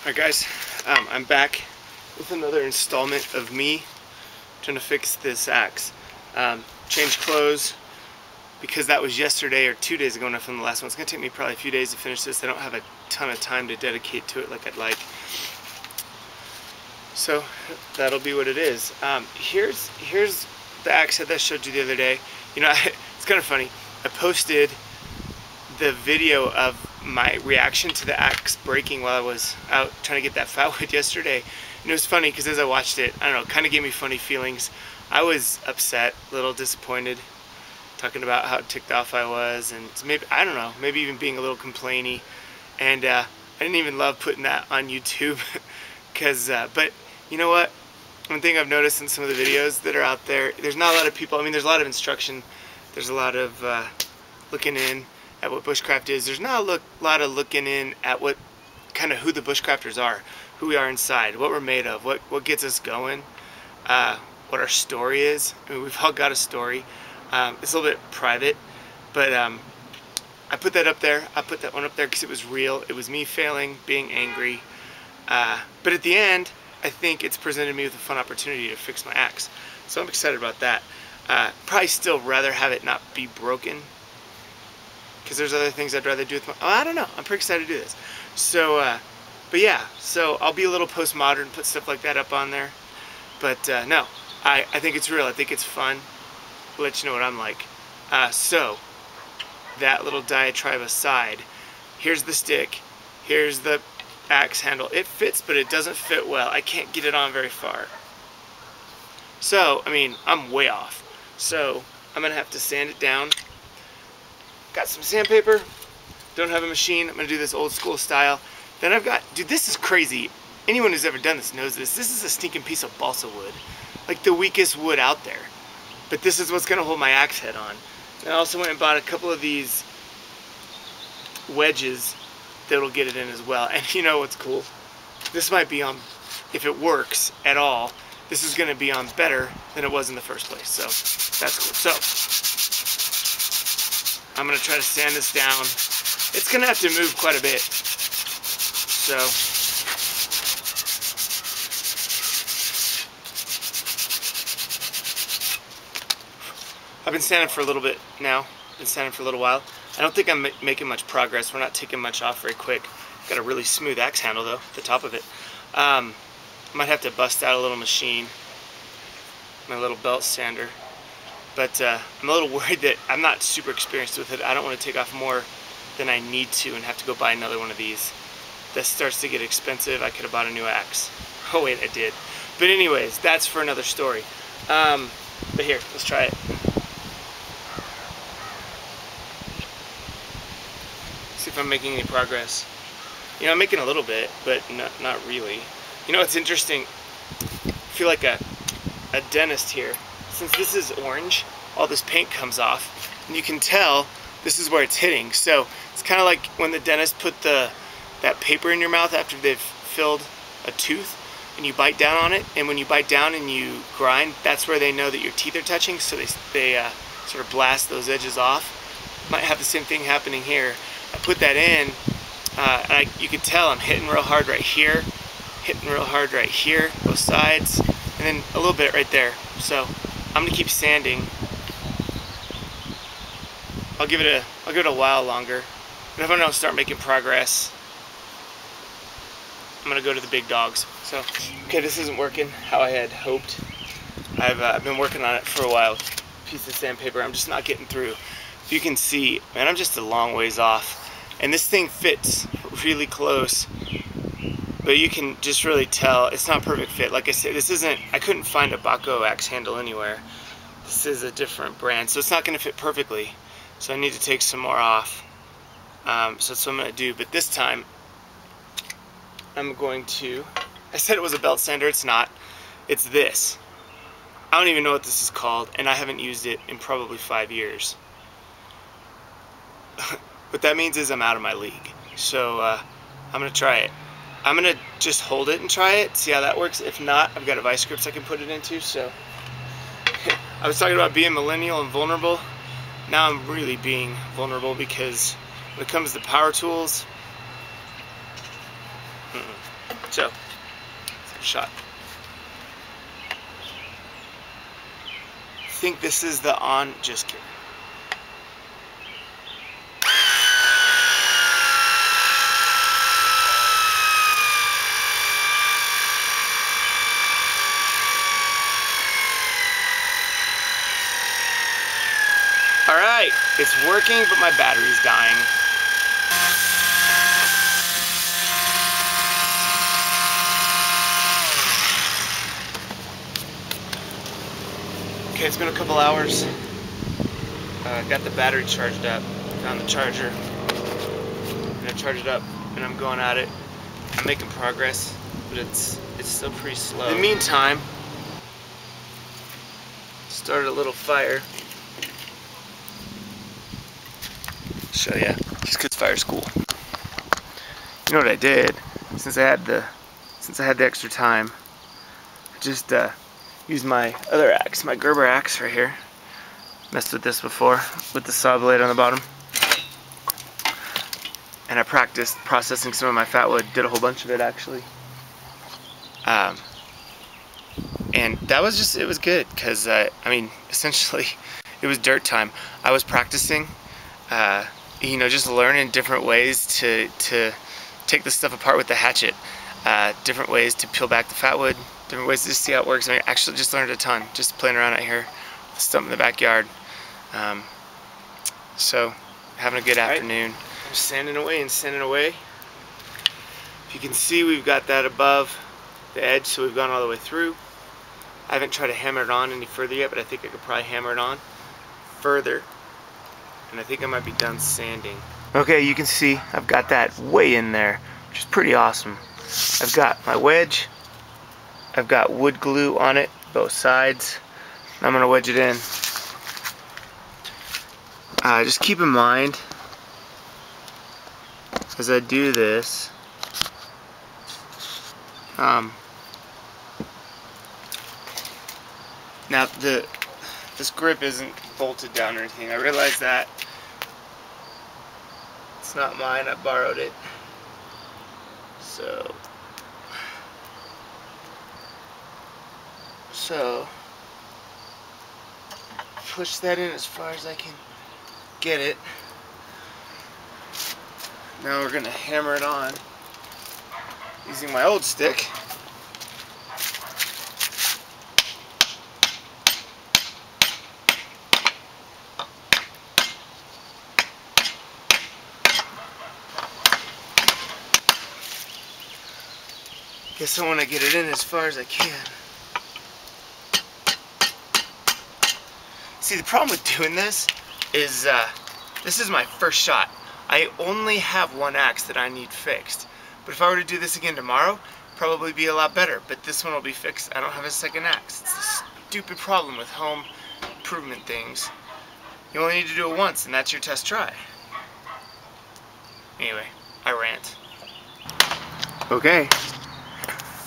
Alright guys, I'm back with another installment of me trying to fix this axe. Change clothes because that was yesterday or 2 days ago when I filmed the last one. It's going to take me probably a few days to finish this. I don't have a ton of time to dedicate to it like I'd like. So that'll be what it is. Here's the axe head that I showed you the other day. You know, it's kind of funny. I posted the video of my reaction to the axe breaking while I was out trying to get that fat wood yesterday. And it was funny because as I watched it, I don't know, it kind of gave me funny feelings. I was upset, a little disappointed, talking about how ticked off I was, and maybe, I don't know, maybe even being a little complainy. And I didn't even love putting that on YouTube because, but you know what? One thing I've noticed in some of the videos that are out there, there's not a lot of people, I mean, there's a lot of instruction, there's a lot of looking in at what bushcraft is. There's not a lot of looking in at what kind of who the bushcrafters are, who we are inside, what we're made of, what gets us going, what our story is. I mean, we've all got a story. It's a little bit private, but I put that up there. I put that one up there because it was real. It was me failing, being angry. But at the end, I think it's presented me with a fun opportunity to fix my axe. So I'm excited about that. Probably still rather have it not be broken, because there's other things I'd rather do with my, I don't know, I'm pretty excited to do this. So, but yeah, so I'll be a little postmodern, put stuff like that up on there. But no, I think it's real, I think it's fun. I'll let you know what I'm like. So, that little diatribe aside, here's the stick, here's the axe handle. It fits, but it doesn't fit well. I can't get it on very far. So, I mean, I'm way off. So, I'm gonna have to sand it down. Got some sandpaper, don't have a machine, I'm going to do this old school style. Then I've got, dude, this is crazy. Anyone who's ever done this knows this. This is a stinking piece of balsa wood. Like the weakest wood out there. But this is what's going to hold my axe head on. And I also went and bought a couple of these wedges that'll get it in as well. And you know what's cool? This might be on, if it works at all, this is going to be on better than it was in the first place. So, that's cool. So, I'm going to try to sand this down. It's going to have to move quite a bit. So, I've been sanding for a little bit now. Been sanding for a little while. I don't think I'm making much progress. We're not taking much off very quick. Got a really smooth axe handle though, the top of it. Might have to bust out a little machine. My little belt sander. But I'm a little worried that I'm not super experienced with it. I don't want to take off more than I need to and have to go buy another one of these. That starts to get expensive. I could have bought a new axe. Oh wait, I did. But anyways, that's for another story. But here, let's try it. See if I'm making any progress. You know, I'm making a little bit, but not really. You know what's interesting? I feel like a dentist here. Since this is orange, all this paint comes off, and you can tell this is where it's hitting. So it's kind of like when the dentist put that paper in your mouth after they've filled a tooth, and you bite down on it, and when you bite down and you grind, that's where they know that your teeth are touching, so they sort of blast those edges off. Might have the same thing happening here. I put that in, and you can tell I'm hitting real hard right here, both sides, and then a little bit right there. So I'm gonna keep sanding. I'll give it a while longer. And if I don't start making progress, I'm gonna go to the big dogs. So, okay, this isn't working how I had hoped. I've been working on it for a while. Piece of sandpaper, I'm just not getting through. If you can see, man, I'm just a long ways off. And this thing fits really close. But you can just really tell it's not a perfect fit. Like I said, this isn't, I couldn't find a Bahco axe handle anywhere. This is a different brand, so it's not going to fit perfectly. So I need to take some more off. So that's what I'm going to do. But this time, I'm going to, I said it was a belt sander, it's not. It's this. I don't even know what this is called, and I haven't used it in probably 5 years. What that means is I'm out of my league. So I'm going to try it. I'm going to just hold it and try it, see how that works. If not, I've got a vice grips I can put it into. So I was talking about being millennial and vulnerable. Now I'm really being vulnerable because when it comes to power tools, So, let's give it a shot. I think this is the on, just kidding. Alright, it's working, but my battery's dying. Okay, it's been a couple hours. Got the battery charged up, found the charger, and I charged it up, and I'm going at it. I'm making progress, but it's still pretty slow. In the meantime, started a little fire. Show ya, just 'cause fire's cool. You know what I did? Since I had the extra time, I just used my other axe, my Gerber axe right here. Messed with this before, with the saw blade on the bottom. And I practiced processing some of my fat wood, did a whole bunch of it actually. And that was just, it was good, because I mean, essentially, it was dirt time. I was practicing, you know, just learning different ways to take this stuff apart with the hatchet, different ways to peel back the fat wood, different ways to just see how it works. I mean, I actually just learned a ton, just playing around out here, with the stump in the backyard. So, having a good afternoon. I'm sanding away and sanding away. If you can see, we've got that above the edge, so we've gone all the way through. I haven't tried to hammer it on any further yet, but I think I could probably hammer it on further. And I think I might be done sanding. Okay, you can see I've got that way in there, which is pretty awesome. I've got my wedge. I've got wood glue on it, both sides. I'm gonna wedge it in. Just keep in mind, as I do this, now this grip isn't bolted down or anything. I realize that. It's not mine, I borrowed it. So push that in as far as I can get it. Now we're gonna hammer it on using my old stick. Guess I want to get it in as far as I can. See, the problem with doing this is this is my first shot. I only have one axe that I need fixed. But if I were to do this again tomorrow, probably be a lot better. But this one will be fixed. I don't have a second axe. It's the stupid problem with home improvement things. You only need to do it once, and that's your test try. Anyway, I rant. Okay.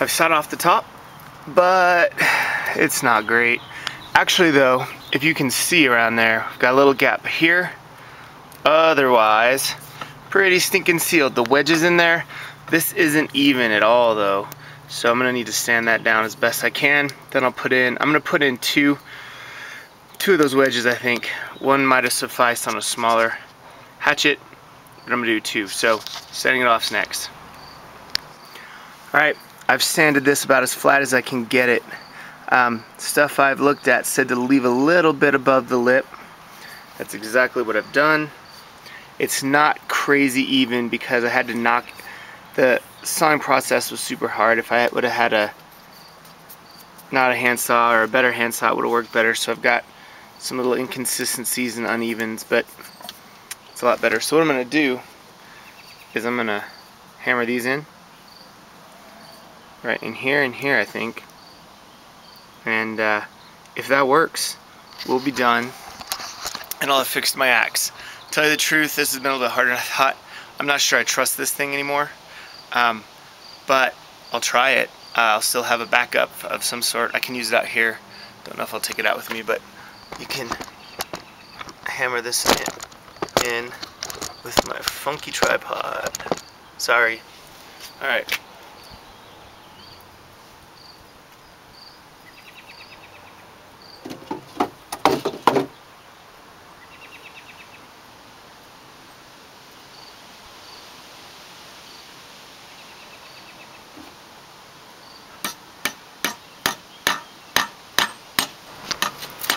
I've shot off the top, but it's not great. Actually though, if you can see around there, I've got a little gap here. Otherwise, pretty stinking sealed. The wedges in there, this isn't even at all though. So I'm gonna need to sand that down as best I can. Then I'm gonna put in two of those wedges, I think. One might have sufficed on a smaller hatchet, but I'm gonna do two. So sanding it off's next. All right. I've sanded this about as flat as I can get it. Stuff I've looked at said to leave a little bit above the lip. That's exactly what I've done. It's not crazy even because I had to knock, the sawing process was super hard. If I would have had not a handsaw or a better handsaw, it would have worked better. So I've got some little inconsistencies and unevens, but it's a lot better. So what I'm gonna do is I'm gonna hammer these in. Right in here and here, I think. And if that works, we'll be done. And I'll have fixed my axe. Tell you the truth, this has been a little bit harder than I thought. I'm not sure I trust this thing anymore. But I'll try it. I'll still have a backup of some sort. I can use it out here. Don't know if I'll take it out with me, but you can hammer this in with my funky tripod. Sorry. Alright.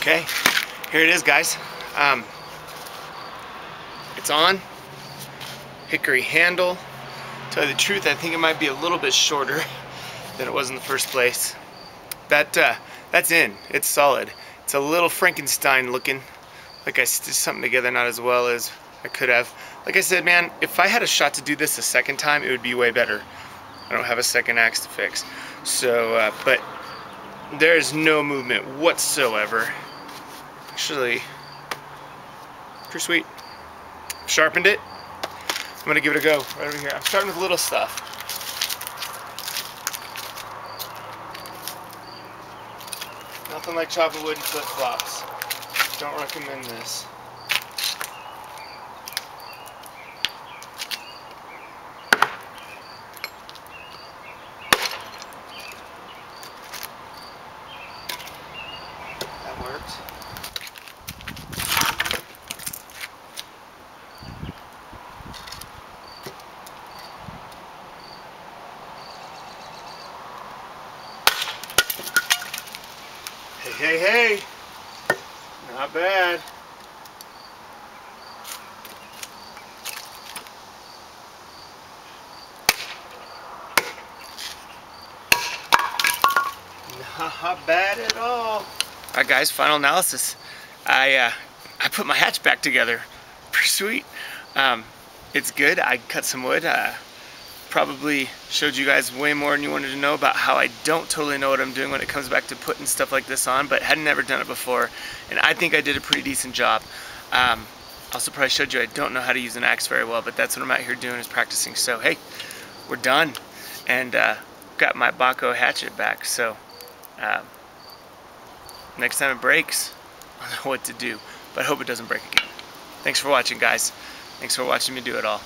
Okay, here it is, guys. It's on. Hickory handle. To tell you the truth, I think it might be a little bit shorter than it was in the first place. That's in. It's solid. It's a little Frankenstein looking, like I stitched something together not as well as I could have. Like I said, man, if I had a shot to do this a second time, it would be way better. I don't have a second axe to fix. So, but there is no movement whatsoever. Actually, pretty sweet. Sharpened it. I'm gonna give it a go right over here. I'm starting with little stuff. Nothing like chopping wood and flip-flops. Don't recommend this. That worked. Hey, hey, hey. Not bad. Not bad at all. Alright guys, final analysis. I put my hatch back together. Pretty sweet. It's good. I cut some wood. Probably showed you guys way more than you wanted to know about how I don't totally know what I'm doing when it comes back to putting stuff like this on, but had never done it before, and I think I did a pretty decent job. Also probably showed you I don't know how to use an axe very well, but that's what I'm out here doing, is practicing. So hey, we're done, and got my Bahco hatchet back. So next time it breaks, I'll know what to do, but I hope it doesn't break again. Thanks for watching, guys. Thanks for watching me do it all.